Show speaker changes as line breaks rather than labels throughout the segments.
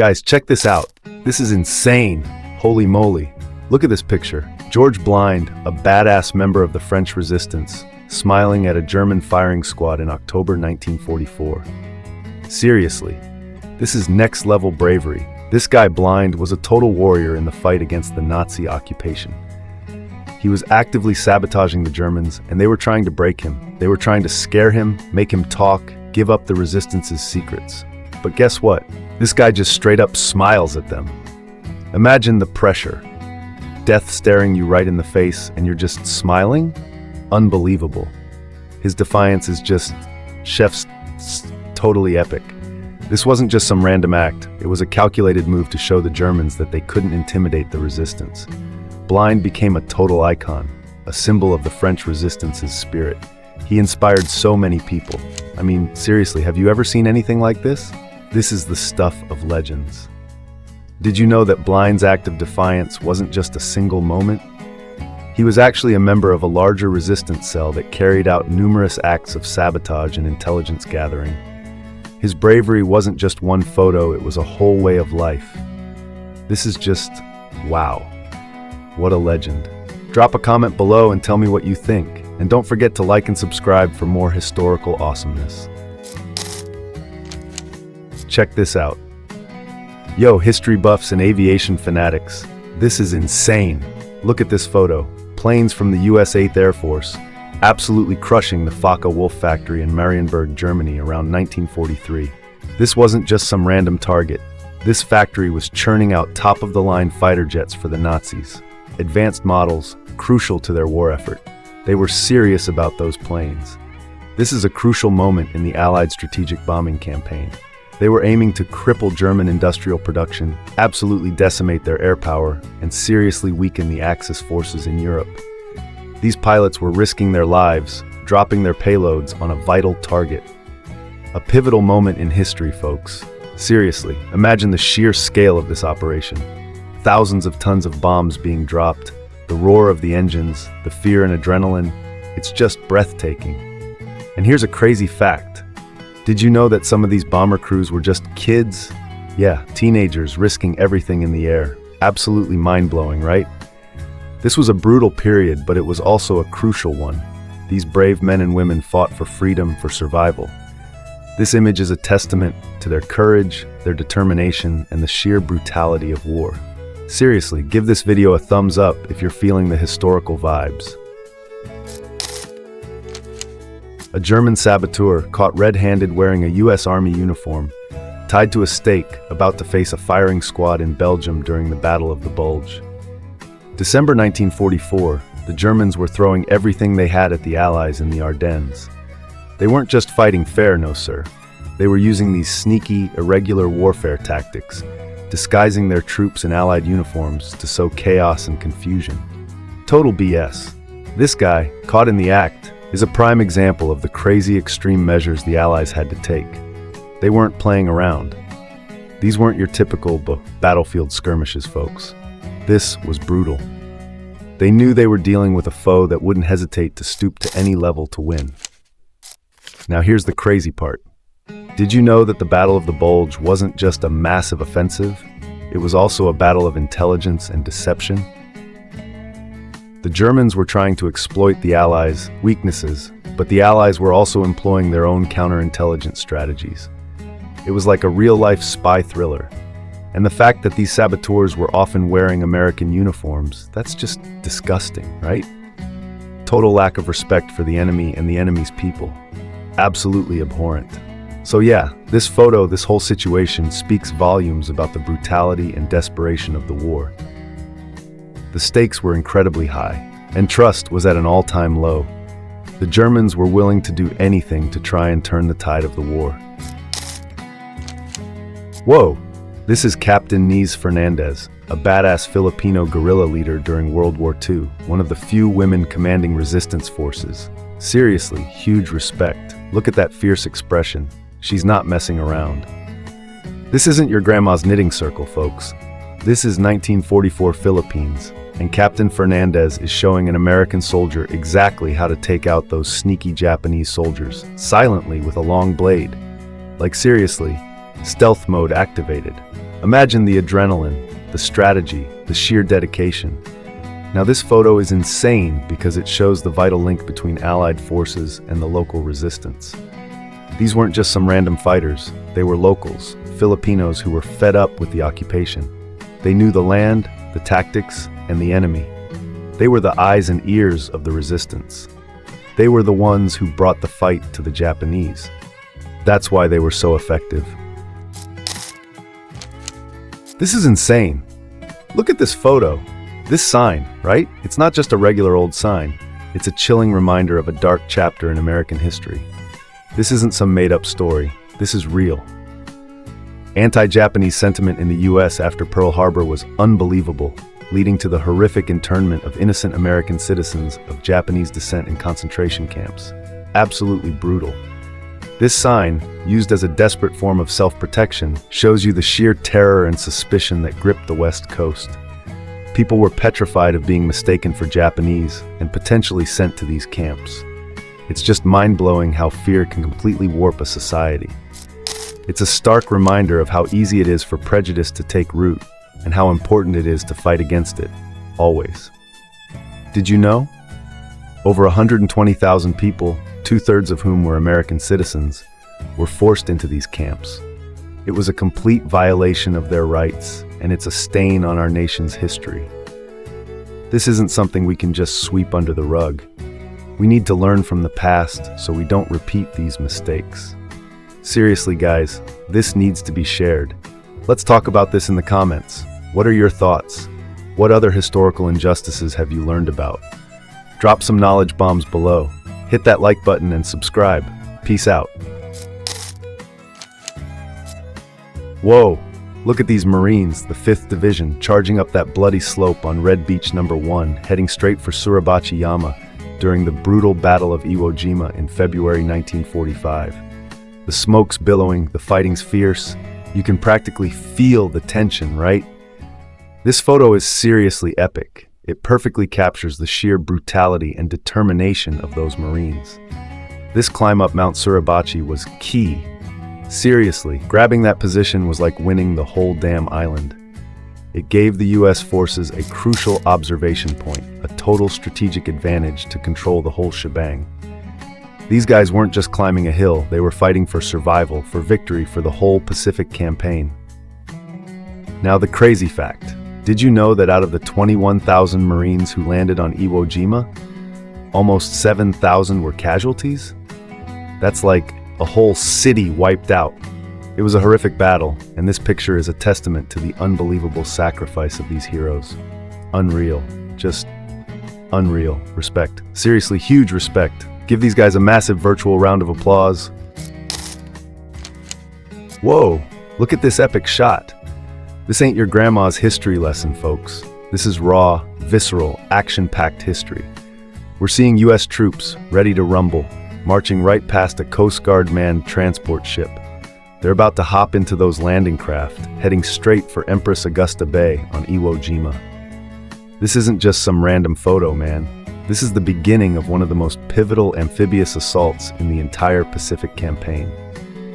Guys, check this out. This is insane. Holy moly. Look at this picture. George Blind, a badass member of the French Resistance, smiling at a German firing squad in October 1944. Seriously, this is next-level bravery. This guy Blind was a total warrior in the fight against the Nazi occupation. He was actively sabotaging the Germans, and they were trying to break him. They were trying to scare him, make him talk, give up the Resistance's secrets. But guess what? This guy just straight up smiles at them. Imagine the pressure. Death staring you right in the face, and you're just smiling? Unbelievable. His defiance is just chef's totally epic. This wasn't just some random act. It was a calculated move to show the Germans that they couldn't intimidate the resistance. Blind became a total icon, a symbol of the French Resistance's spirit. He inspired so many people. I mean, seriously, have you ever seen anything like this? This is the stuff of legends. Did you know that Blind's act of defiance wasn't just a single moment? He was actually a member of a larger resistance cell that carried out numerous acts of sabotage and intelligence gathering. His bravery wasn't just one photo, it was a whole way of life. This is just, wow. What a legend. Drop a comment below and tell me what you think. And don't forget to like and subscribe for more historical awesomeness. Check this out. Yo, history buffs and aviation fanatics. This is insane. Look at this photo. Planes from the US 8th Air Force, absolutely crushing the Focke-Wulf factory in Marienburg, Germany around 1943. This wasn't just some random target. This factory was churning out top-of-the-line fighter jets for the Nazis. Advanced models, crucial to their war effort. They were serious about those planes. This is a crucial moment in the Allied strategic bombing campaign. They were aiming to cripple German industrial production, absolutely decimate their air power, and seriously weaken the Axis forces in Europe. These pilots were risking their lives, dropping their payloads on a vital target. A pivotal moment in history, folks. Seriously, imagine the sheer scale of this operation. Thousands of tons of bombs being dropped, the roar of the engines, the fear and adrenaline. It's just breathtaking. And here's a crazy fact. Did you know that some of these bomber crews were just kids? Yeah, teenagers risking everything in the air. Absolutely mind-blowing, right? This was a brutal period, but it was also a crucial one. These brave men and women fought for freedom, for survival. This image is a testament to their courage, their determination, and the sheer brutality of war. Seriously, give this video a thumbs up if you're feeling the historical vibes. A German saboteur caught red-handed wearing a US Army uniform, tied to a stake, about to face a firing squad in Belgium during the Battle of the Bulge. December 1944, the Germans were throwing everything they had at the Allies in the Ardennes. They weren't just fighting fair, no sir. They were using these sneaky, irregular warfare tactics, disguising their troops in Allied uniforms to sow chaos and confusion. Total BS. This guy, caught in the act, is a prime example of the crazy extreme measures the Allies had to take. They weren't playing around. These weren't your typical battlefield skirmishes, folks. This was brutal. They knew they were dealing with a foe that wouldn't hesitate to stoop to any level to win. Now here's the crazy part. Did you know that the Battle of the Bulge wasn't just a massive offensive? It was also a battle of intelligence and deception. The Germans were trying to exploit the Allies' weaknesses, but the Allies were also employing their own counterintelligence strategies. It was like a real-life spy thriller. And the fact that these saboteurs were often wearing American uniforms, that's just disgusting, right? Total lack of respect for the enemy and the enemy's people. Absolutely abhorrent. So yeah, this photo, this whole situation speaks volumes about the brutality and desperation of the war. The stakes were incredibly high, and trust was at an all-time low. The Germans were willing to do anything to try and turn the tide of the war. Whoa! This is Captain Nez Fernandez, a badass Filipino guerrilla leader during World War II, one of the few women commanding resistance forces. Seriously, huge respect. Look at that fierce expression. She's not messing around. This isn't your grandma's knitting circle, folks. This is 1944 Philippines, and Captain Fernandez is showing an American soldier exactly how to take out those sneaky Japanese soldiers, silently with a long blade. Like seriously, stealth mode activated. Imagine the adrenaline, the strategy, the sheer dedication. Now this photo is insane because it shows the vital link between Allied forces and the local resistance. These weren't just some random fighters, they were locals, Filipinos who were fed up with the occupation. They knew the land, the tactics, and the enemy. They were the eyes and ears of the resistance. They were the ones who brought the fight to the Japanese. That's why they were so effective. This is insane. Look at this photo. This sign, right? It's not just a regular old sign. It's a chilling reminder of a dark chapter in American history. This isn't some made-up story. This is real. Anti-Japanese sentiment in the US after Pearl Harbor was unbelievable, leading to the horrific internment of innocent American citizens of Japanese descent in concentration camps. Absolutely brutal. This sign, used as a desperate form of self-protection, shows you the sheer terror and suspicion that gripped the West Coast. People were petrified of being mistaken for Japanese and potentially sent to these camps. It's just mind-blowing how fear can completely warp a society. It's a stark reminder of how easy it is for prejudice to take root and how important it is to fight against it, always. Did you know? Over 120,000 people, two-thirds of whom were American citizens, were forced into these camps. It was a complete violation of their rights, and it's a stain on our nation's history. This isn't something we can just sweep under the rug. We need to learn from the past so we don't repeat these mistakes. Seriously, guys, this needs to be shared. Let's talk about this in the comments. What are your thoughts? What other historical injustices have you learned about? Drop some knowledge bombs below. Hit that like button and subscribe. Peace out. Whoa, look at these Marines, the 5th Division, charging up that bloody slope on Red Beach No. 1, heading straight for Suribachi Yama during the brutal Battle of Iwo Jima in February 1945. The smoke's billowing, the fighting's fierce. You can practically feel the tension, right? This photo is seriously epic. It perfectly captures the sheer brutality and determination of those Marines. This climb up Mount Suribachi was key. Seriously, grabbing that position was like winning the whole damn island. It gave the US forces a crucial observation point, a total strategic advantage to control the whole shebang. These guys weren't just climbing a hill, they were fighting for survival, for victory, for the whole Pacific campaign. Now the crazy fact. Did you know that out of the 21,000 Marines who landed on Iwo Jima, almost 7,000 were casualties? That's like a whole city wiped out. It was a horrific battle, and this picture is a testament to the unbelievable sacrifice of these heroes. Unreal. Just unreal. Respect. Seriously, huge respect. Give these guys a massive virtual round of applause. Whoa, look at this epic shot. This ain't your grandma's history lesson, folks. This is raw, visceral, action-packed history. We're seeing US troops, ready to rumble, marching right past a Coast Guard manned transport ship. They're about to hop into those landing craft, heading straight for Empress Augusta Bay on Iwo Jima. This isn't just some random photo, man. This is the beginning of one of the most pivotal amphibious assaults in the entire Pacific campaign.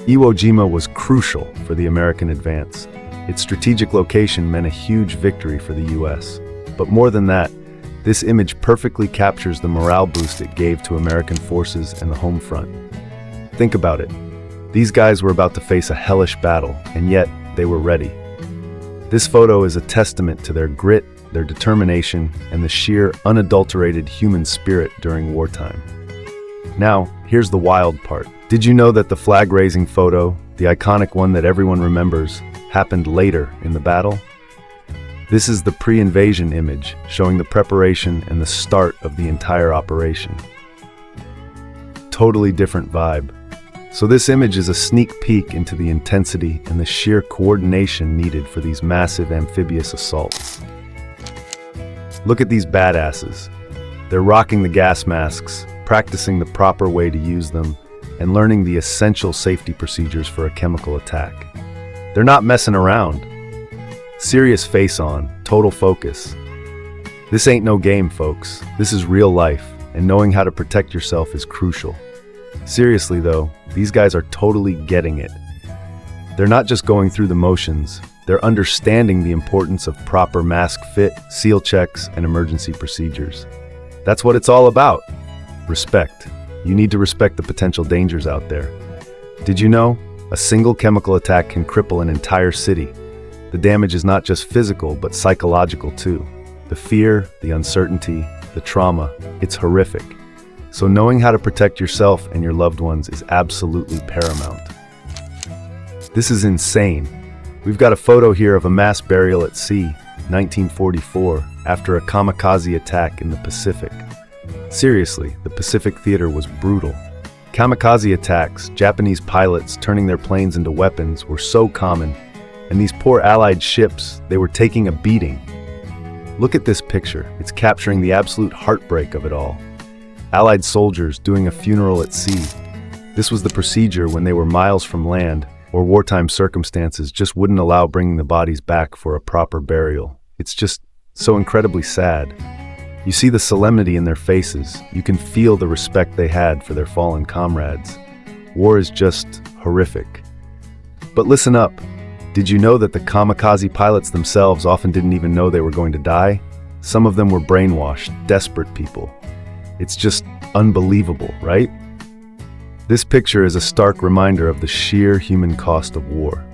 Iwo Jima was crucial for the American advance. Its strategic location meant a huge victory for the US. But more than that, this image perfectly captures the morale boost it gave to American forces and the home front. Think about it. These guys were about to face a hellish battle, and yet they were ready. This photo is a testament to their grit, their determination, and the sheer, unadulterated human spirit during wartime. Now, here's the wild part. Did you know that the flag-raising photo, the iconic one that everyone remembers, happened later in the battle? This is the pre-invasion image, showing the preparation and the start of the entire operation. Totally different vibe. So this image is a sneak peek into the intensity and the sheer coordination needed for these massive amphibious assaults. Look at these badasses. They're rocking the gas masks, practicing the proper way to use them, and learning the essential safety procedures for a chemical attack. They're not messing around. Serious face on, total focus. This ain't no game, folks. This is real life, and knowing how to protect yourself is crucial. Seriously though, these guys are totally getting it. They're not just going through the motions, They're understanding the importance of proper mask fit, seal checks, and emergency procedures. That's what it's all about. Respect. You need to respect the potential dangers out there. Did you know? A single chemical attack can cripple an entire city. The damage is not just physical, but psychological too. The fear, the uncertainty, the trauma, it's horrific. So knowing how to protect yourself and your loved ones is absolutely paramount. This is insane. We've got a photo here of a mass burial at sea, 1944, after a kamikaze attack in the Pacific. Seriously, the Pacific theater was brutal. Kamikaze attacks, Japanese pilots turning their planes into weapons, were so common, and these poor Allied ships, they were taking a beating. Look at this picture. It's capturing the absolute heartbreak of it all. Allied soldiers doing a funeral at sea. This was the procedure when they were miles from land, or wartime circumstances just wouldn't allow bringing the bodies back for a proper burial. It's just so incredibly sad. You see the solemnity in their faces. You can feel the respect they had for their fallen comrades. War is just horrific. But listen up. Did you know that the kamikaze pilots themselves often didn't even know they were going to die? Some of them were brainwashed, desperate people. It's just unbelievable, right? This picture is a stark reminder of the sheer human cost of war.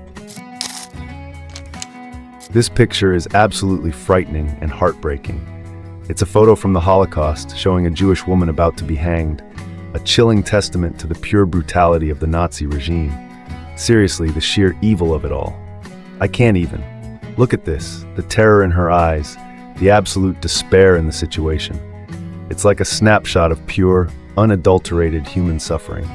This picture is absolutely frightening and heartbreaking. It's a photo from the Holocaust showing a Jewish woman about to be hanged, a chilling testament to the pure brutality of the Nazi regime. Seriously, the sheer evil of it all. I can't even. Look at this, the terror in her eyes, the absolute despair in the situation. It's like a snapshot of pure, unadulterated human suffering.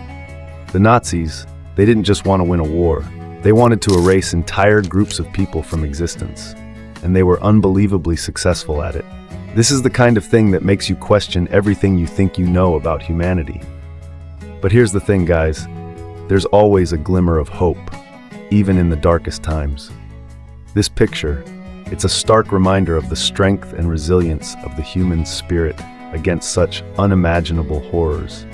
The Nazis, they didn't just want to win a war. They wanted to erase entire groups of people from existence. And they were unbelievably successful at it. This is the kind of thing that makes you question everything you think you know about humanity. But here's the thing, guys. There's always a glimmer of hope, even in the darkest times. This picture, it's a stark reminder of the strength and resilience of the human spirit against such unimaginable horrors.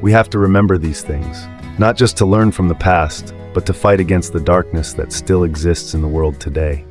We have to remember these things, not just to learn from the past, but to fight against the darkness that still exists in the world today.